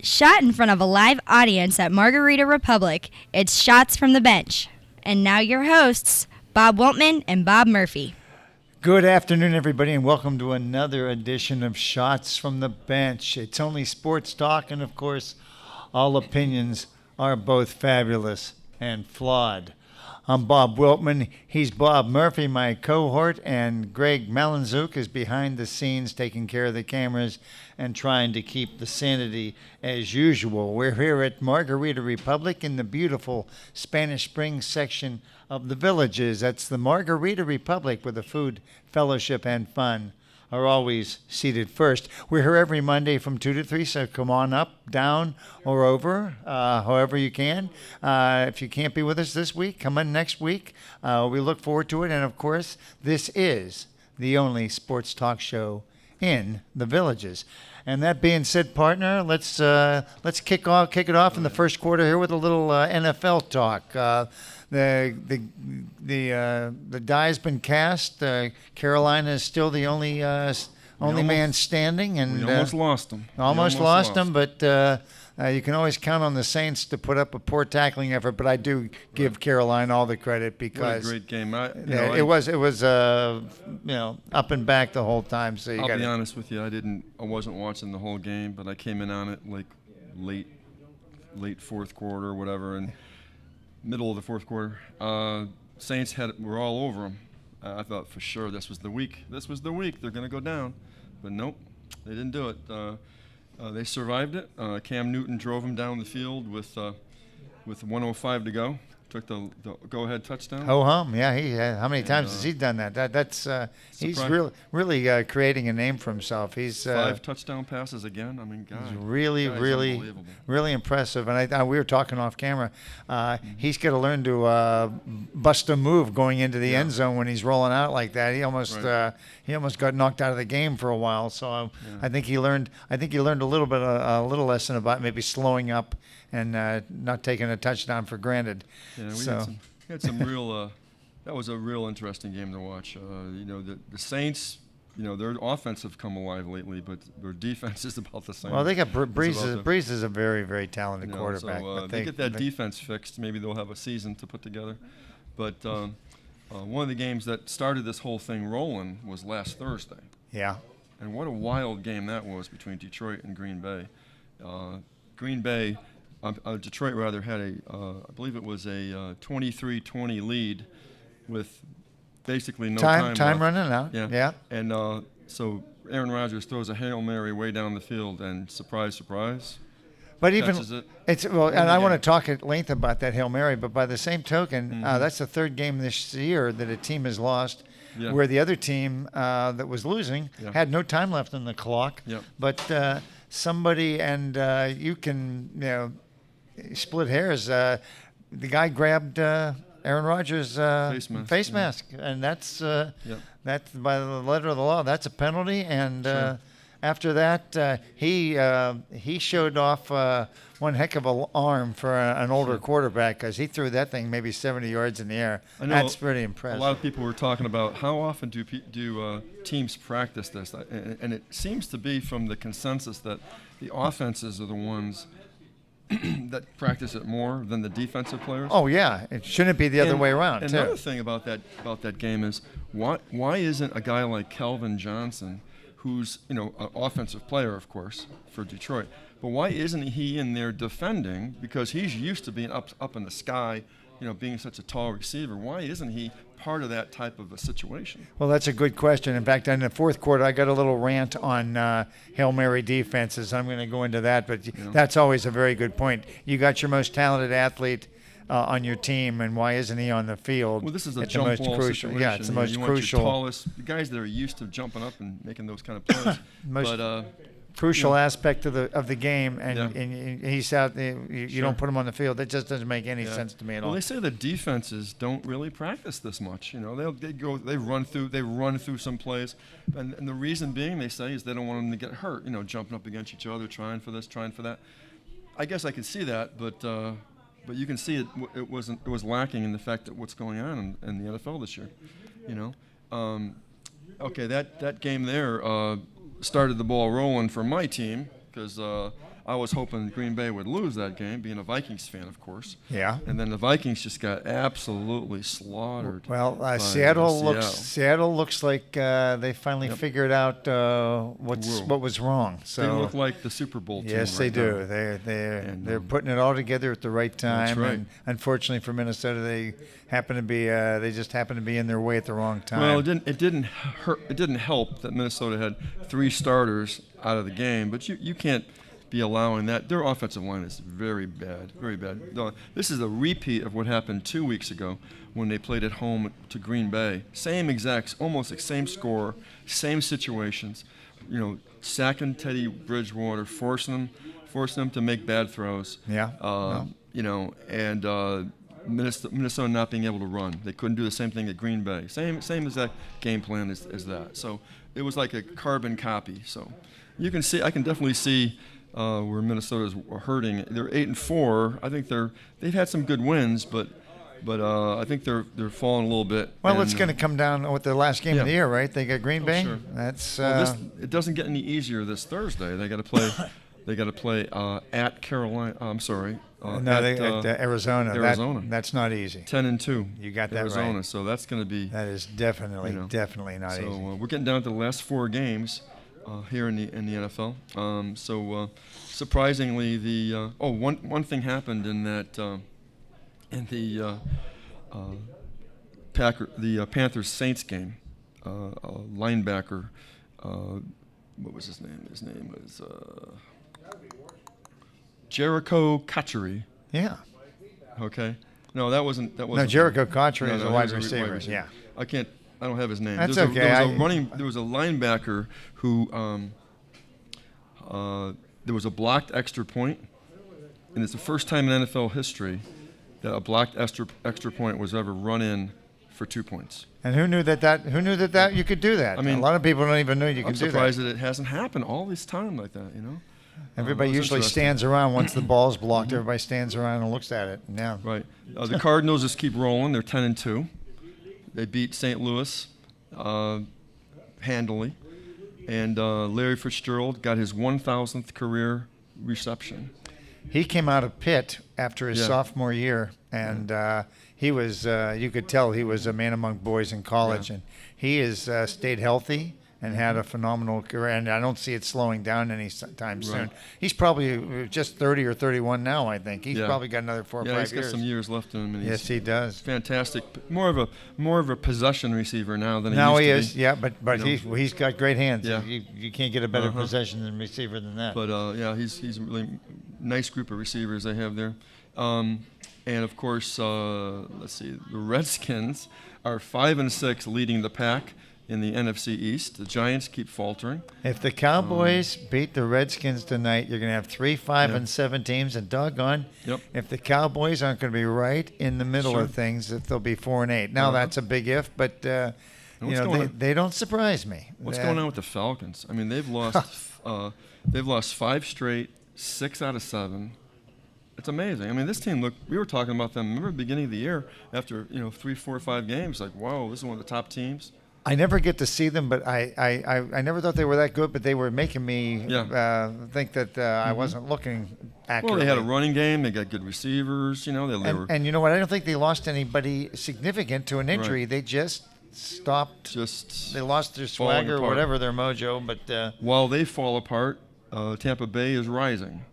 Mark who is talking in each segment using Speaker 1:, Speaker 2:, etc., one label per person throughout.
Speaker 1: Shot in front of a live audience at Margarita Republic, it's Shots from the Bench. And now your hosts, Bob Wiltman and Bob Murphy.
Speaker 2: Good afternoon, everybody, and welcome to another edition of Shots from the Bench. It's only sports talk, and of course, all opinions are both fabulous and flawed. I'm Bob Wiltman. He's Bob Murphy, my cohort, and Greg Malinzuk is behind the scenes taking care of the cameras and trying to keep the sanity as usual. We're here at Margarita Republic in the beautiful Spanish Springs section of the Villages. That's the Margarita Republic, where the food, fellowship, and fun are always seated first. We're here every Monday from 2 to 3, so come on up, down, or over, however you can. If you can't be with us this week, come in next week. We look forward to it, and of course, this is the only sports talk show in the Villages. And that being said, partner, let's kick it off in the first quarter here with a little NFL talk. The die's been cast. Carolina is still the only man standing, and
Speaker 3: we almost lost them.
Speaker 2: Almost lost them, but you can always count on the Saints to put up a poor tackling effort. But I do give Carolina all the credit because
Speaker 3: what a great game.
Speaker 2: It was up and back the whole time. So
Speaker 3: I'll be honest with you, I wasn't watching the whole game, but I came in on it like late fourth quarter or whatever, and middle of the fourth quarter. Saints were all over them. I thought for sure this was the week. They're going to go down, but nope, they didn't do it. They survived it. Cam Newton drove them down the field with 1:05 to go. Took the go-ahead touchdown.
Speaker 2: Ho hum, yeah. How many times has he done that? That's he's really creating a name for himself. He's
Speaker 3: 5 touchdown passes again. I mean, God,
Speaker 2: really impressive. And we were talking off camera. He's got to learn to bust a move going into the end zone when he's rolling out like that. He almost got knocked out of the game for a while. So I think he learned a little lesson about maybe slowing up and not taking a touchdown for granted.
Speaker 3: Yeah, we had some real. That was a real interesting game to watch. The Saints. Their offense have come alive lately, but their defense is about the same.
Speaker 2: Well, they got Breeze. Breeze is a very, very talented quarterback.
Speaker 3: So they get that defense fixed. Maybe they'll have a season to put together. But one of the games that started this whole thing rolling was last Thursday.
Speaker 2: Yeah. And
Speaker 3: what a wild game that was between Detroit and Green Bay. Green Bay. Detroit rather had I believe it was a 23-20 lead with basically no time left.
Speaker 2: Running out. Yeah.
Speaker 3: And so Aaron Rodgers throws a Hail Mary way down the field, and surprise,
Speaker 2: but even I want to talk at length about that Hail Mary. But by the same token, that's the third game this year that a team has lost, where the other team that was losing had no time left on the clock.
Speaker 3: Yep.
Speaker 2: But somebody you can split hairs. The guy grabbed Aaron Rodgers' face mask, and that's by the letter of the law. That's a penalty, and after that, he showed off one heck of an arm for an older quarterback, because he threw that thing maybe 70 yards in the air. That's pretty impressive.
Speaker 3: A lot of people were talking about how often do teams practice this, and it seems to be from the consensus that the offenses are the ones that practice it more than the defensive players.
Speaker 2: Oh yeah, it shouldn't be the other way around.
Speaker 3: And another thing about that game is why isn't a guy like Calvin Johnson, who's an offensive player, of course, for Detroit, but why isn't he in there defending? Because he's used to being up in the sky, being such a tall receiver. Why isn't he part of that type of a situation?
Speaker 2: Well, that's a good question. In fact, in the fourth quarter, I got a little rant on Hail Mary defenses. I'm going to go into that, but that's always a very good point. You got your most talented athlete on your team, and why isn't he on the field?
Speaker 3: Well, this is a jump ball situation.
Speaker 2: Yeah, it's the most crucial.
Speaker 3: You want your tallest, the guys that are used to jumping up and making those kind of plays.
Speaker 2: Crucial aspect of the game, and he's out there. You don't put him on the field. That just doesn't make any sense to me at all.
Speaker 3: Well, they say the defenses don't really practice this much. They run through some plays, and the reason being, they say, is they don't want them to get hurt. Jumping up against each other, trying for this, trying for that. I guess I can see that, but you can see it was lacking in the fact that what's going on in the NFL this year. Okay, that game there started the ball rolling for my team, because I was hoping Green Bay would lose that game, being a Vikings fan, of course.
Speaker 2: Yeah.
Speaker 3: And then the Vikings just got absolutely slaughtered.
Speaker 2: Well,
Speaker 3: by
Speaker 2: Seattle looks like they finally figured out what was wrong. So
Speaker 3: they look like the Super Bowl team.
Speaker 2: Yes,
Speaker 3: right
Speaker 2: they do.
Speaker 3: now.
Speaker 2: They're putting it all together at the right time.
Speaker 3: That's right.
Speaker 2: And unfortunately for Minnesota, they just happen to be in their way at the wrong time.
Speaker 3: Well, it didn't help that Minnesota had 3 starters out of the game, but you can't be allowing that. Their offensive line is very bad, very bad. This is a repeat of what happened 2 weeks ago when they played at home to Green Bay. Almost the same score, same situations. Sacking Teddy Bridgewater, forcing them to make bad throws.
Speaker 2: Yeah.
Speaker 3: And Minnesota not being able to run. They couldn't do the same thing at Green Bay. Same exact game plan as that. So it was like a carbon copy. So I can definitely see where Minnesota's hurting. They're 8-4. I think they've had some good wins, but I think they're falling a little bit.
Speaker 2: Well, it's going to come down with the last game of the year, right? They got Green Bay.
Speaker 3: Sure.
Speaker 2: That's
Speaker 3: it doesn't get any easier this Thursday. They got to play. They got to play at Carolina. I'm sorry.
Speaker 2: at Arizona.
Speaker 3: Arizona.
Speaker 2: That's not easy.
Speaker 3: 10-2.
Speaker 2: You got that
Speaker 3: Arizona.
Speaker 2: right.
Speaker 3: So that's going to be.
Speaker 2: That is definitely not easy.
Speaker 3: So we're getting down to the last 4 games here in the NFL. Surprisingly, one thing happened in that in the Panthers Saints game. A linebacker. What was his name? His name was Jericho Cotchery.
Speaker 2: Yeah.
Speaker 3: Okay. No, that wasn't.
Speaker 2: No, Jericho Cotchery is a wide
Speaker 3: he was
Speaker 2: receiver.
Speaker 3: wide receiver.
Speaker 2: Yeah.
Speaker 3: I don't have his name.
Speaker 2: That's
Speaker 3: there
Speaker 2: okay.
Speaker 3: was a linebacker who there was a blocked extra point, and it's the first time in NFL history that a blocked extra point was ever run in for 2 points.
Speaker 2: And who knew that you could do that?
Speaker 3: I mean,
Speaker 2: a lot of people don't even know you could do that.
Speaker 3: I'm surprised that it hasn't happened all this time like that.
Speaker 2: Everybody usually stands around once the ball's blocked. Everybody stands around and looks at it. Yeah.
Speaker 3: Right. The Cardinals just keep rolling. They're 10-2. They beat St. Louis handily, and Larry Fitzgerald got his 1,000th career reception.
Speaker 2: He came out of Pitt after his sophomore year, and he was you could tell he was a man among boys in college, and he has stayed healthy and had a phenomenal career, and I don't see it slowing down anytime soon. He's probably just 30 or 31 now, I think. He's probably got another 4 or 5 years.
Speaker 3: Yeah, he's got some years left in him. And
Speaker 2: yes, he does.
Speaker 3: Fantastic. More of a possession receiver now than he
Speaker 2: now
Speaker 3: used
Speaker 2: he
Speaker 3: to
Speaker 2: is.
Speaker 3: be.
Speaker 2: Yeah, but he's got great hands.
Speaker 3: Yeah.
Speaker 2: You can't get a better possession than receiver than that.
Speaker 3: But he's a really nice group of receivers they have there. And of course, let's see, the Redskins are 5-6, leading the pack in the NFC East. The Giants keep faltering.
Speaker 2: If the Cowboys beat the Redskins tonight, you're going to have 3 5-7 teams, and doggone, if the Cowboys aren't going to be right in the middle of things, if they'll be 4-8. Now that's a big if, but they don't surprise me.
Speaker 3: What's going on with the Falcons? I mean, they've lost 5 straight, 6 out of 7. It's amazing. I mean, this team, we were talking about them, remember the beginning of the year, after 3, 4, 5 games, like, whoa, this is one of the top teams.
Speaker 2: I never get to see them, but I never thought they were that good, but they were making me think that I wasn't looking accurately.
Speaker 3: Well, they had a running game. They got good receivers. And
Speaker 2: you know what? I don't think they lost anybody significant to an injury.
Speaker 3: Right.
Speaker 2: They just stopped. They lost their swagger or whatever, their mojo. But
Speaker 3: while they fall apart, Tampa Bay is rising.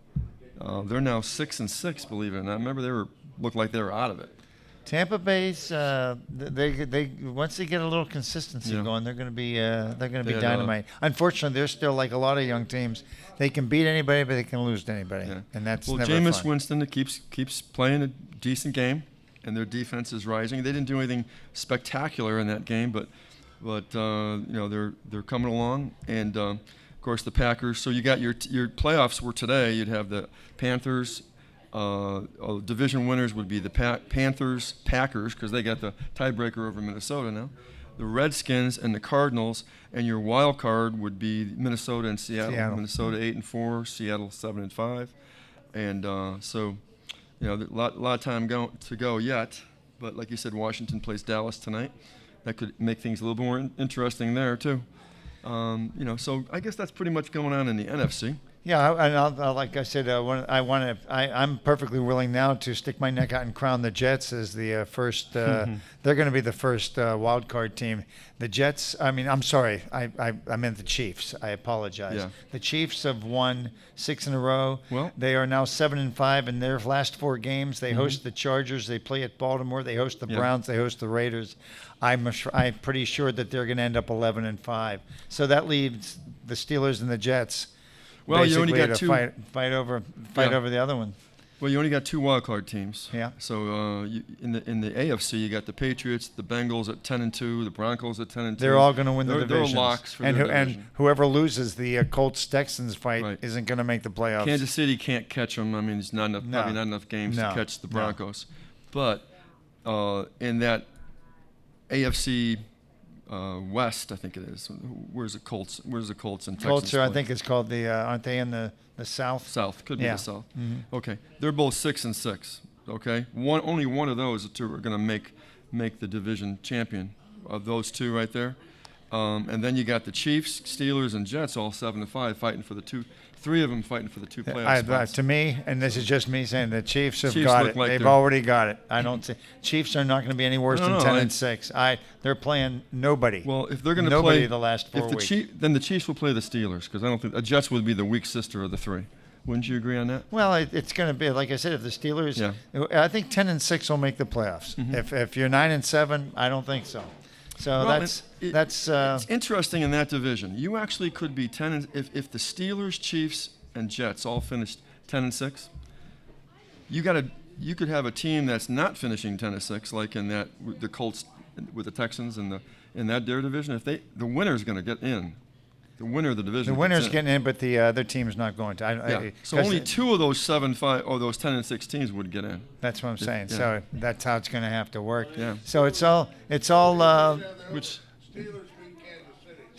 Speaker 3: They're now 6-6, believe it or not. Remember, looked like they were out of it.
Speaker 2: Tampa Bay's they once they get a little consistency going, they're going to be dynamite. Unfortunately, they're still like a lot of young teams. They can beat anybody, but they can lose to anybody, and that's never fun.
Speaker 3: Jameis Winston keeps playing a decent game, and their defense is rising. They didn't do anything spectacular in that game, but they're coming along, and of course the Packers. So you got your playoffs were today. You'd have the Panthers. Division winners would be the Panthers, Packers, because they got the tiebreaker over Minnesota now. The Redskins and the Cardinals, and your wild card would be Minnesota and Seattle. Minnesota 8-4, Seattle 7-5, and so a lot of time to go yet. But like you said, Washington plays Dallas tonight. That could make things a little more interesting there too. So I guess that's pretty much going on in the NFC.
Speaker 2: Yeah, and like I said, I'm perfectly willing now to stick my neck out and crown the Jets as the first. They're going to be the first wild card team. The Jets. I mean, I'm sorry. I meant the Chiefs. I apologize.
Speaker 3: Yeah.
Speaker 2: The Chiefs have won 6 in a row.
Speaker 3: Well,
Speaker 2: they are now 7-5 in their last 4 games. They host the Chargers. They play at Baltimore. They host the Browns. They host the Raiders. I'm pretty sure that they're going to end up 11-5. So that leaves the Steelers and the Jets.
Speaker 3: Well, you only got
Speaker 2: to
Speaker 3: two.
Speaker 2: Fight over the other one.
Speaker 3: Well, you only got 2 wild card teams.
Speaker 2: Yeah.
Speaker 3: So in the AFC, you got the Patriots, the Bengals at 10-2, the Broncos at 10-2.
Speaker 2: They're all going to win the divisions.
Speaker 3: They're locks for their division.
Speaker 2: And whoever loses the Colts Texans fight
Speaker 3: Right.
Speaker 2: isn't going to make the playoffs.
Speaker 3: Kansas City can't catch them. I mean, it's not enough, probably not enough games to catch the Broncos. But in that AFC West, I think it is. Where's the Colts? Where's the Colts and Texans?
Speaker 2: Colts are, I think it's called the. Aren't they in the South?
Speaker 3: South, could be the South.
Speaker 2: Mm-hmm.
Speaker 3: Okay, they're both 6-6. Okay, only one of those two are going to make the division champion. Of those 2 right there, and then you got the Chiefs, Steelers, and Jets all 7-5 fighting for the 2. 3 of them fighting for the 2 playoff spots.
Speaker 2: To me, and this is just me saying, the Chiefs have
Speaker 3: Chiefs
Speaker 2: got
Speaker 3: look
Speaker 2: it.
Speaker 3: like
Speaker 2: They've
Speaker 3: they're-
Speaker 2: already got it. I don't see Chiefs are not going to be any worse than 10-6. They're playing nobody.
Speaker 3: Well, if they're going to
Speaker 2: nobody
Speaker 3: play
Speaker 2: the last 4 weeks.
Speaker 3: Then the Chiefs will play the Steelers because I don't think the Jets would be the weak sister of the 3. Wouldn't you agree on that?
Speaker 2: Well, it's going to be, like I said, if the Steelers, I think 10-6 will make the playoffs.
Speaker 3: Mm-hmm.
Speaker 2: If you're 9-7, I don't think so. So
Speaker 3: Well,
Speaker 2: that's
Speaker 3: it's interesting in that division. You actually could be 10 if the Steelers, Chiefs, and Jets all finished 10-6. You could have a team that's not finishing 10-6, like in that the Colts with the Texans and in that their division. If the winner's going to get in, the winner of the division.
Speaker 2: The winner's getting in, but the other team's not going to.
Speaker 3: So only 2 of those 7-5 or those 10-6 teams would get in.
Speaker 2: That's what I'm saying.
Speaker 3: Yeah.
Speaker 2: So that's how it's going to have to work.
Speaker 3: Yeah.
Speaker 2: So it's all.
Speaker 3: Which.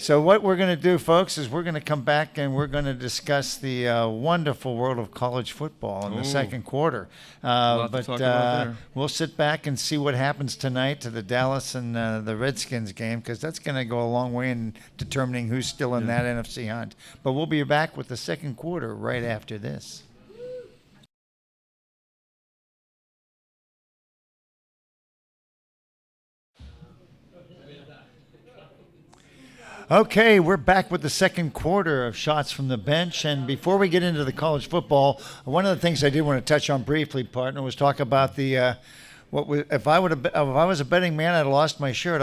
Speaker 2: So what we're going to do, folks, is we're going to come back and we're going to discuss the wonderful world of college football in the second quarter.
Speaker 3: Lot to talk about there.
Speaker 2: We'll sit back and see what happens tonight to the Dallas and the Redskins game, because that's going to go a long way in determining who's still in that NFC hunt. But we'll be back with the second quarter right after this. Okay, we're back with the second quarter of Shots from the Bench. And before we get into the college football, one of the things I did want to touch on briefly, partner, was talk about the if I was a betting man, I'd have lost my shirt.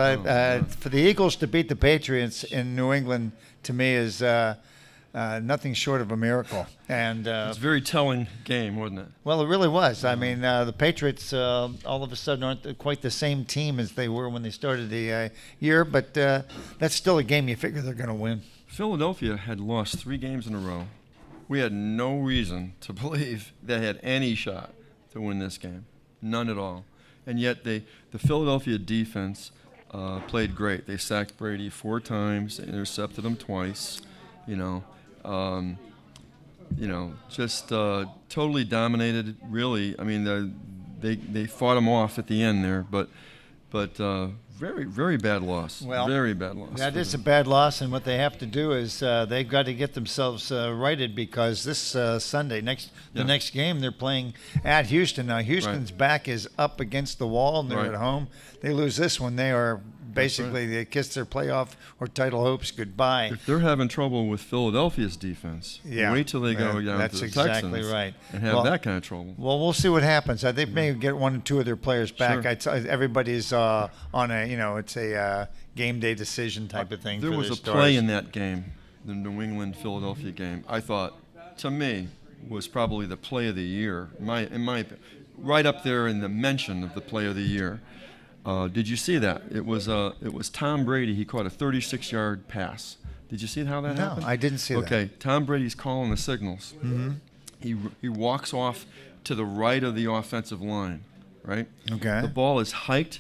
Speaker 2: For the Eagles to beat the Patriots in New England, to me, is nothing short of a miracle. And
Speaker 3: it's a very telling game, wasn't it?
Speaker 2: Well, it really was. I mean, the Patriots all of a sudden aren't quite the same team as they were when they started the year, but that's still a game you figure they're going to win.
Speaker 3: Philadelphia had lost 3 games in a row. We had no reason to believe they had any shot to win this game, none at all. And yet the Philadelphia defense played great. They sacked Brady 4 times, they intercepted him twice. Just totally dominated. Really, I mean, they fought him off at the end there, but very, very bad loss.
Speaker 2: Well,
Speaker 3: very bad loss.
Speaker 2: That is a bad loss, and what they have to do is they've got to get themselves righted, because this Sunday, the next game, they're playing at Houston. Now, Houston's back is up against the wall, and they're at home. They lose this one, they are basically they kiss their playoff or title hopes goodbye.
Speaker 3: If they're having trouble with Philadelphia's defense, wait till they go down to the Texans and have that kind of trouble.
Speaker 2: Well, we'll see what happens. They may get 1 or 2 of their players back.
Speaker 3: Sure.
Speaker 2: Everybody's on a it's a game day decision type of thing.
Speaker 3: There was a play in that game, the New England-Philadelphia game. I thought, to me, was probably the play of the year. In my right up there in the mention of the play of the year. Did you see that? It was Tom Brady. He caught a 36-yard pass. Did you see how that happened?
Speaker 2: No, I didn't see that.
Speaker 3: Okay, Tom Brady's calling the signals.
Speaker 2: Mm-hmm.
Speaker 3: He walks off to the right of the offensive line, right?
Speaker 2: Okay.
Speaker 3: The ball is hiked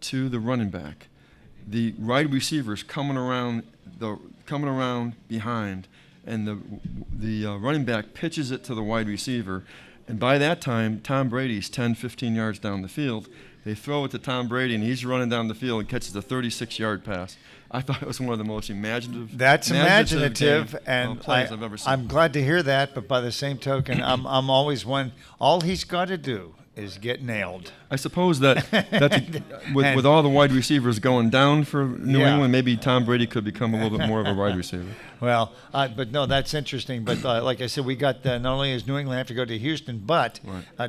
Speaker 3: to the running back. The wide receiver's coming around behind, and the running back pitches it to the wide receiver. And by that time, Tom Brady's 10, 15 yards down the field. They throw it to Tom Brady, and he's running down the field and catches a 36-yard pass. I thought it was one of the most imaginative.
Speaker 2: That's imaginative, and
Speaker 3: plays I've ever seen.
Speaker 2: I'm glad to hear that. But by the same token, I'm always one. All he's got to do is get nailed.
Speaker 3: I suppose that with all the wide receivers going down for New England, maybe Tom Brady could become a little bit more of a wide receiver.
Speaker 2: Well, but no, that's interesting. But like I said, we got not only does New England have to go to Houston, but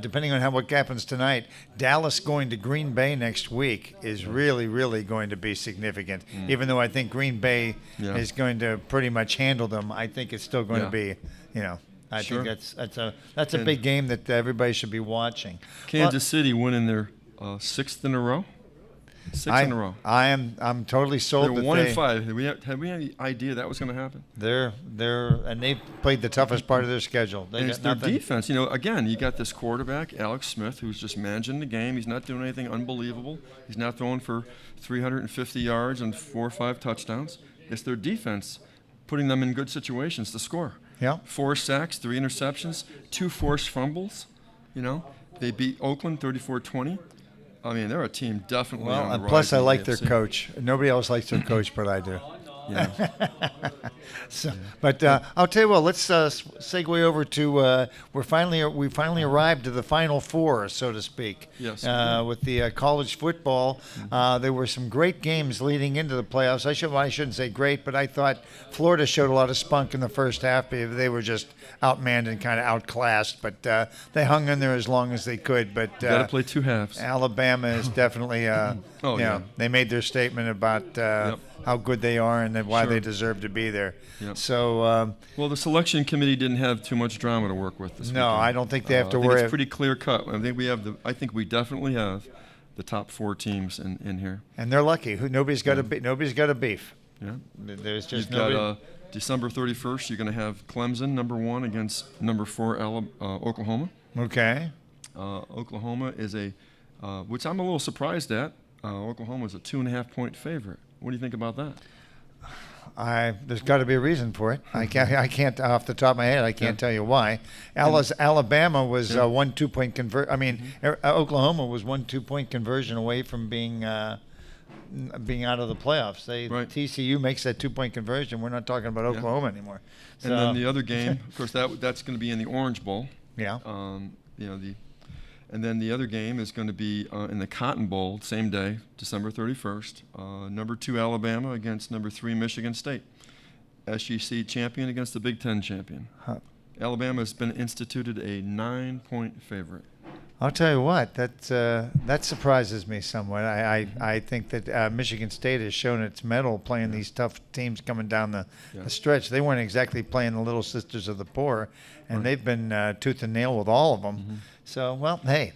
Speaker 2: depending on what happens tonight, Dallas going to Green Bay next week is really, really going to be significant. Even though I think Green Bay is going to pretty much handle them, I think it's still going to be, I think that's a big game that everybody should be watching.
Speaker 3: Kansas City winning their sixth in a row. Six in a row.
Speaker 2: I'm totally sold.
Speaker 3: They're 1-5. Have we any idea that was going to happen?
Speaker 2: And they've played the toughest part of their schedule.
Speaker 3: It's their defense. Again, you got this quarterback, Alex Smith, who's just managing the game. He's not doing anything unbelievable. He's not throwing for 350 yards and 4 or 5 touchdowns. It's their defense putting them in good situations to score.
Speaker 2: Yeah.
Speaker 3: 4 sacks, 3 interceptions, 2 forced fumbles. They beat Oakland 34-20. I mean, they're a team definitely on the rise.
Speaker 2: Plus, I like their coach. Nobody else likes their coach, but I do. But I'll tell you what. Let's segue over to we finally arrived to the Final Four, so to speak.
Speaker 3: Yes.
Speaker 2: With the college football, there were some great games leading into the playoffs. I shouldn't say great, but I thought Florida showed a lot of spunk in the first half. They were just outmanned and kind of outclassed, but they hung in there as long as they could. But
Speaker 3: got to play 2 halves.
Speaker 2: Alabama is definitely. They made their statement about. How good they are and why they deserve to be there. Yep. So,
Speaker 3: the selection committee didn't have too much drama to work with this weekend.
Speaker 2: I don't think they have to worry.
Speaker 3: It's pretty clear cut. I think we definitely have the top 4 teams in here.
Speaker 2: And they're lucky. Nobody's got a beef.
Speaker 3: Yeah.
Speaker 2: There's just
Speaker 3: You've got December 31st. You're going to have Clemson number 1 against number 4 Oklahoma.
Speaker 2: Okay.
Speaker 3: Oklahoma is which I'm a little surprised at. Oklahoma is a 2.5-point favorite. What do you think about that?
Speaker 2: There's got to be a reason for it. I can't off the top of my head. I can't tell you why. Alabama was 1 2-point convert. I mean, Oklahoma was 1 2-point conversion away from being out of the playoffs. TCU makes that 2-point conversion. We're not talking about Oklahoma anymore.
Speaker 3: And then the other game, of course, that's going to be in the Orange Bowl.
Speaker 2: Yeah.
Speaker 3: And then the other game is going to be in the Cotton Bowl, same day, December 31st. Number 2 Alabama against number 3 Michigan State. SEC champion against the Big Ten champion. Alabama has been instituted a 9-point favorite.
Speaker 2: I'll tell you what, that surprises me somewhat. I think that Michigan State has shown its mettle playing these tough teams coming down the stretch. They weren't exactly playing the little sisters of the poor, and they've been tooth and nail with all of them. Mm-hmm. So, hey,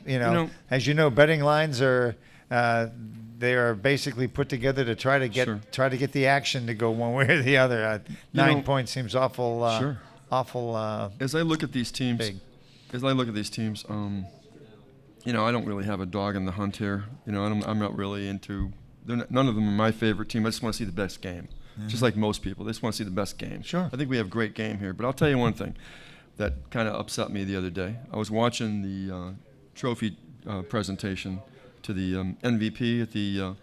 Speaker 2: as you know, betting lines are they are basically put together to try to get the action to go one way or the other. 9 points seems awful. Awful.
Speaker 3: As I look at these teams,
Speaker 2: big.
Speaker 3: I don't really have a dog in the hunt here. I'm not really into. None of them are my favorite team. I just want to see the best game, just like most people. They just want to see the best game.
Speaker 2: Sure.
Speaker 3: I think we have a great game here. But I'll tell you one thing that kind of upset me the other day. I was watching the trophy presentation to the MVP at the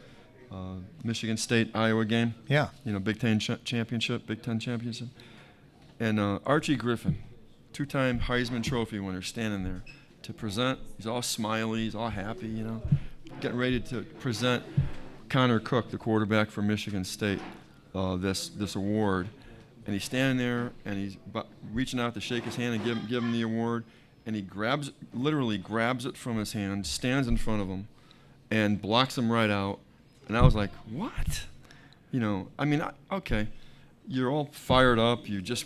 Speaker 3: Michigan State-Iowa game.
Speaker 2: Yeah.
Speaker 3: Big Ten championship. And Archie Griffin, 2-time Heisman Trophy winner, standing there to present. He's all smiley, he's all happy, getting ready to present Connor Cook, the quarterback for Michigan State, this award. And he's standing there, and he's reaching out to shake his hand and give him the award. And he literally grabs it from his hand, stands in front of him, and blocks him right out. And I was like, what? Okay, you're all fired up. You just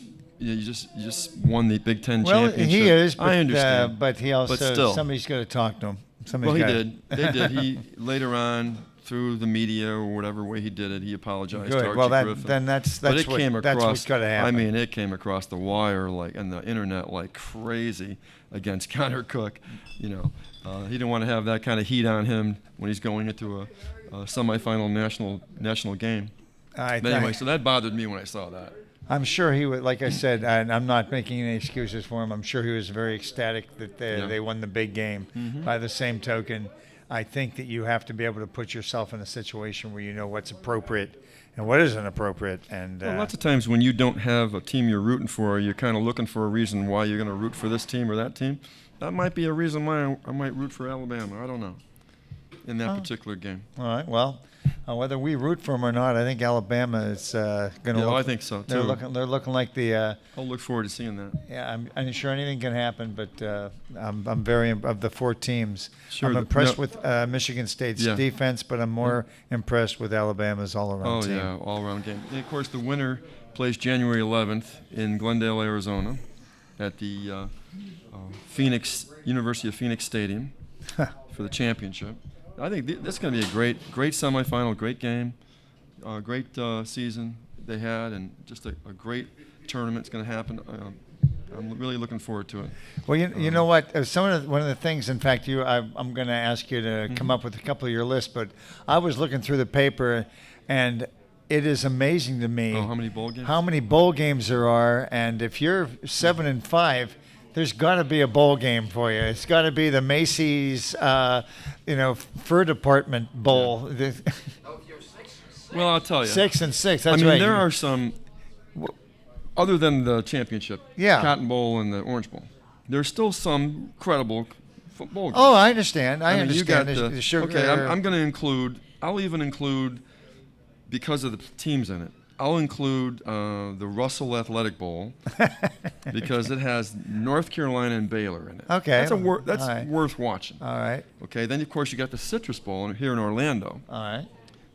Speaker 3: won the Big Ten championship.
Speaker 2: Well, he is. But,
Speaker 3: I understand.
Speaker 2: But he also,
Speaker 3: but still,
Speaker 2: somebody's got to talk to him.
Speaker 3: He did. They did. He later on, through the media or whatever way he did it, he apologized to Archie Griffin.
Speaker 2: Then that's what's got to happen.
Speaker 3: I mean, it came across the wire and the internet like crazy against Connor Cook. He didn't want to have that kind of heat on him when he's going into a semifinal national game. But anyway, so that bothered me when I saw that.
Speaker 2: I'm sure he would, like I said, and I'm not making any excuses for him. I'm sure he was very ecstatic that they won the big game. Mm-hmm. By the same token, I think that you have to be able to put yourself in a situation where you know what's appropriate and what isn't appropriate. And
Speaker 3: Well, lots of times when you don't have a team you're rooting for, you're kind of looking for a reason why you're going to root for this team or that team. That might be a reason why I might root for Alabama. I don't know. In that particular game.
Speaker 2: all right. Well, whether we root for them or not, I think Alabama is going to.
Speaker 3: Yeah,
Speaker 2: look,
Speaker 3: I think so too.
Speaker 2: They're looking like the.
Speaker 3: I'll look forward to seeing that.
Speaker 2: Yeah, I'm sure anything can happen, but I'm very of the four teams.
Speaker 3: Sure,
Speaker 2: I'm
Speaker 3: the-
Speaker 2: impressed
Speaker 3: yeah.
Speaker 2: with Michigan State's
Speaker 3: Yeah.
Speaker 2: defense, but I'm more impressed with Alabama's all-around
Speaker 3: Oh
Speaker 2: team.
Speaker 3: yeah, all-around game. And of course, the winner plays January 11th in Glendale, Arizona, at the University of Phoenix Stadium for the championship. I think that's going to be a great semifinal, great game, great season they had, and just a great tournament. It's going to happen. I'm really looking forward to it.
Speaker 2: Well, you know what? One of the things, in fact, I'm going to ask you to come up with a couple of your lists, but I was looking through the paper, and it is amazing to me
Speaker 3: Oh, how many bowl games?
Speaker 2: how many bowl games there are, and if you're 7-5. There's got to be a bowl game for you. It's got to be the Macy's, fur department bowl.
Speaker 3: Well, I'll tell you.
Speaker 2: 6 and 6.
Speaker 3: I
Speaker 2: That's
Speaker 3: mean,
Speaker 2: right.
Speaker 3: there are some, other than the championship,
Speaker 2: Yeah.
Speaker 3: Cotton Bowl and the Orange Bowl. There's still some credible football games.
Speaker 2: Oh, I understand. I
Speaker 3: mean,
Speaker 2: understand.
Speaker 3: You got
Speaker 2: The sugar.
Speaker 3: okay, I'm going to include. I'll even include, because of the teams in it. I'll include the Russell Athletic Bowl because it has North Carolina and Baylor in it.
Speaker 2: Okay.
Speaker 3: That's
Speaker 2: All right.
Speaker 3: worth watching.
Speaker 2: All right.
Speaker 3: Okay. Then of course you got the Citrus Bowl here in Orlando.
Speaker 2: All right.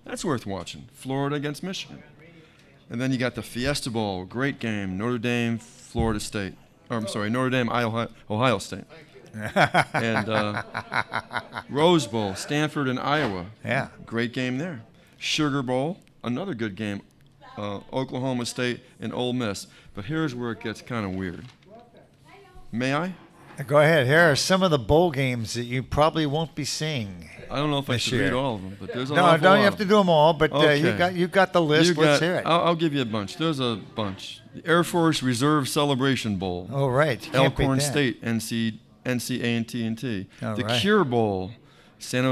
Speaker 3: That's worth watching. Florida against Michigan. And then you got the Fiesta Bowl, great game. Notre Dame, Florida State. Notre Dame, Ohio State. And Rose Bowl, Stanford and Iowa.
Speaker 2: Yeah.
Speaker 3: Great game there. Sugar Bowl, another good game. Oklahoma State and Ole Miss. But here's where it gets kind of weird. May I?
Speaker 2: Go ahead. Here are some of the bowl games that you probably won't be seeing.
Speaker 3: I don't know if I
Speaker 2: This
Speaker 3: should
Speaker 2: year.
Speaker 3: read all of them, but there's an
Speaker 2: No,
Speaker 3: awful
Speaker 2: don't
Speaker 3: lot
Speaker 2: you have
Speaker 3: of
Speaker 2: to
Speaker 3: them.
Speaker 2: do them all, but
Speaker 3: Okay.
Speaker 2: you got the list. Let's hear it.
Speaker 3: I'll give you a bunch. There's a bunch. The Air Force Reserve Celebration Bowl.
Speaker 2: Oh, right. You can't beat
Speaker 3: Elkhorn
Speaker 2: that.
Speaker 3: State, NCA&T.
Speaker 2: All
Speaker 3: The
Speaker 2: right.
Speaker 3: Cure Bowl, San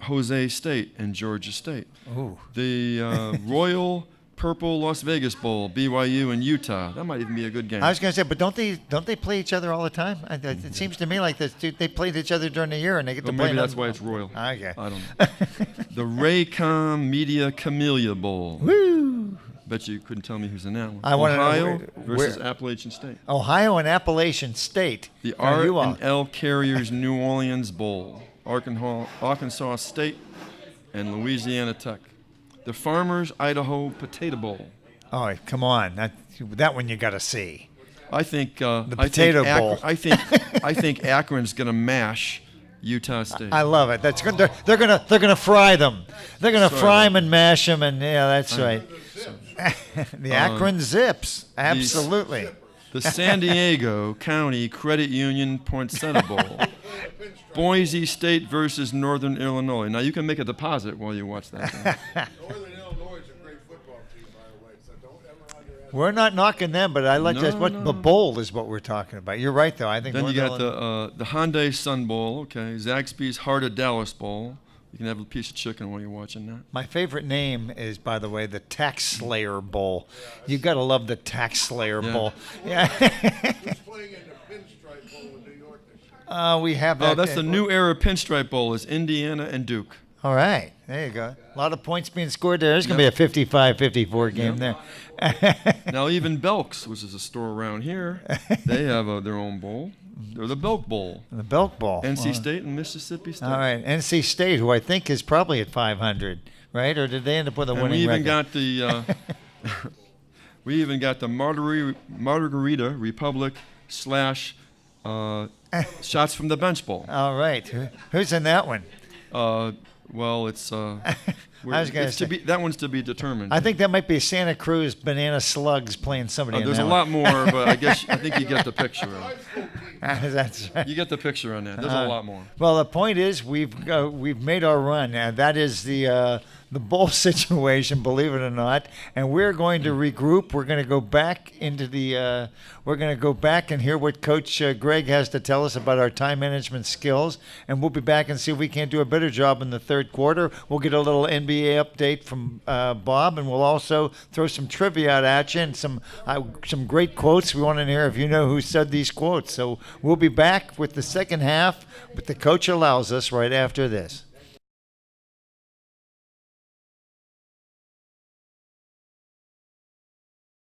Speaker 3: Jose State and Georgia State.
Speaker 2: Ooh.
Speaker 3: The Royal Purple Las Vegas Bowl, BYU and Utah. That might even be a good game.
Speaker 2: I was going to say, but don't they play each other all the time? It seems to me like they played each other during the year and they get to
Speaker 3: Well,
Speaker 2: play.
Speaker 3: maybe that's
Speaker 2: another-
Speaker 3: why it's Royal.
Speaker 2: Okay.
Speaker 3: I don't know. The Raycom Media Camellia Bowl.
Speaker 2: Woo!
Speaker 3: Bet you couldn't tell me who's in that one.
Speaker 2: I wanna know
Speaker 3: Ohio
Speaker 2: where-
Speaker 3: versus Appalachian State.
Speaker 2: Ohio and Appalachian State.
Speaker 3: The
Speaker 2: Now,
Speaker 3: R
Speaker 2: you
Speaker 3: and L Carriers New Orleans Bowl. Arkansas State and Louisiana Tech. The Farmers Idaho Potato Bowl.
Speaker 2: Oh, come on. That one you got to see.
Speaker 3: I think
Speaker 2: Potato Bowl.
Speaker 3: I think Akron's going to mash Utah State.
Speaker 2: I love it. That's good. They're gonna fry them. They're gonna
Speaker 3: Sorry
Speaker 2: fry
Speaker 3: about
Speaker 2: them and mash them, and yeah, that's right. The Akron Zips, absolutely.
Speaker 3: The San Diego County Credit Union Poinsettia Bowl. Boise State versus Northern Illinois. Now you can make a deposit while you watch that game.
Speaker 4: Northern Illinois is a great football team, by the way, so don't ever underestimate.
Speaker 2: We're not knocking them, but I like
Speaker 3: No,
Speaker 2: what
Speaker 3: no.
Speaker 2: the bowl is what we're talking about. You're right, though. I think.
Speaker 3: Then you
Speaker 2: Northern
Speaker 3: got
Speaker 2: Illinois-
Speaker 3: the Hyundai Sun Bowl, okay. Zaxby's Heart of Dallas Bowl. You can have a piece of chicken while you're watching that.
Speaker 2: My favorite name is, by the way, the Tax Slayer Bowl. You got to love the Tax Slayer
Speaker 3: Yeah.
Speaker 2: Bowl. Yeah.
Speaker 4: Who's playing in the Pinstripe Bowl in New York this year?
Speaker 2: We have that.
Speaker 3: Oh, that's the new era Pinstripe Bowl is Indiana and Duke.
Speaker 2: All right. There you go. A lot of points being scored there. There's going to be a 55-54 game there.
Speaker 3: Now even Belk's, which is a store around here, they have their own bowl. They're the Belk Bowl.
Speaker 2: The Belk Bowl.
Speaker 3: NC State and Mississippi State.
Speaker 2: All right. NC State, who I think is probably at 500, right? Or did they end up with a
Speaker 3: And
Speaker 2: winning
Speaker 3: we even
Speaker 2: record?
Speaker 3: got the Margarita Republic / Shots from the Bench Bowl.
Speaker 2: All right. Who's in that one?
Speaker 3: Well, it's
Speaker 2: was gonna
Speaker 3: it's to
Speaker 2: say-
Speaker 3: be that one's to be determined.
Speaker 2: I think that might be Santa Cruz Banana Slugs playing somebody in
Speaker 3: there's
Speaker 2: that
Speaker 3: a
Speaker 2: one.
Speaker 3: lot more, but I think you get the picture.
Speaker 2: That's right.
Speaker 3: You get the picture on that. There's a lot more.
Speaker 2: Well, the point is we've made our run. That is the the bowl situation, believe it or not, and we're going to regroup. We're going to go back into the. We're going to go back and hear what Coach Greg has to tell us about our time management skills, and we'll be back and see if we can't do a better job in the third quarter. We'll get a little NBA update from Bob, and we'll also throw some trivia out at you and some great quotes. We want to hear if you know who said these quotes. So we'll be back with the second half, but the coach allows us right after this.